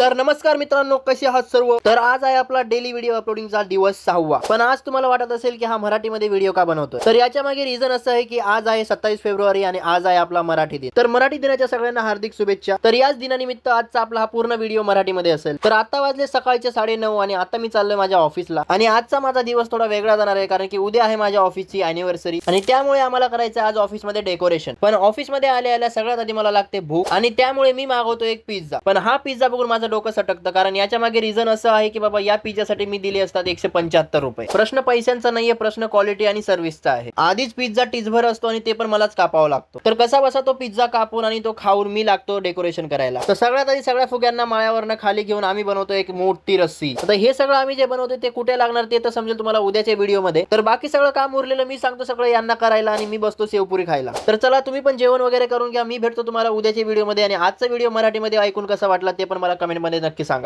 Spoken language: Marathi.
तर नमस्कार मित्रांनो, कसे आहात सर्व। तर आज आहे आपला डेली व्हिडिओ अपलोडिंगचा दिवस 6वा। पण आज तुम्हाला वाटत असेल की हा मराठीमध्ये व्हिडिओ का बनवतोय, तर याच्या मागे रिझन असं आहे की आज आहे 27 फेब्रुवारी आणि आज आहे आपला मराठी दिन। तर मराठी दिनाच्या सगळ्यांना हार्दिक शुभेच्छा। तर याच दिनानिमित्त आजचा आपला हा पूर्ण व्हिडिओ मराठीमध्ये असेल। तर आता वाजले सकाळचे 9:30 आणि आता मी चाललोय माझ्या ऑफिसला। आणि आजचा माझा दिवस थोडा वेगळा जाणार आहे, कारण की उद्या आहे माझ्या ऑफिसची अॅनिव्हर्सरी आणि त्यामुळे आम्हाला करायचं आज ऑफिसमध्ये डेकोरेशन। पण ऑफिसमध्ये आल्या सगळ्यात आधी मला लागते भूक आणि त्यामुळे मी मागवतो एक पिझ्झा। पण हा पिझ्झा बघून माझं डोकं सटकतं, कारण याच्या मागे रिझन असं आहे की बाबा या पिझ्झासाठी मी दिले असतात 175 रुपये। प्रश्न पैशांचा नाहीये, प्रश्न क्वालिटी आणि सर्व्हिसचा आहे। आधीच पिझ्झा टिचभर असतो आणि ते पण मलाच कापावा लागतो। तर कसा बसा तो पिझ्झा कापून आणि तो खाऊन मी लागतो डेकोरेशन करायला। तर सगळ्यात आधी सगळ्या फुग्यांना माळ्यावरनं खाली घेऊन आम्ही बनवतो एक मोठी रस्सी। आता हे सगळं आम्ही जे बनवतो ते कुठे लागणार ते तर समजेल तुम्हाला उद्याच्या व्हिडिओमध्ये। तर बाकी सगळं काम उरलेलं मी सांगतो सगळं यांना करायला आणि मी बसतो शेवपुरी खायला। तर चला तुम्ही पण जेवण वगैरे करून घ्या। मी भेटतो तुम्हाला उद्याच्या व्हिडिओमध्ये आणि आजचा व्हिडिओ मराठीमध्ये ऐकून कसा वाटला ते पण मला कमेंटमध्ये नक्की सांगा।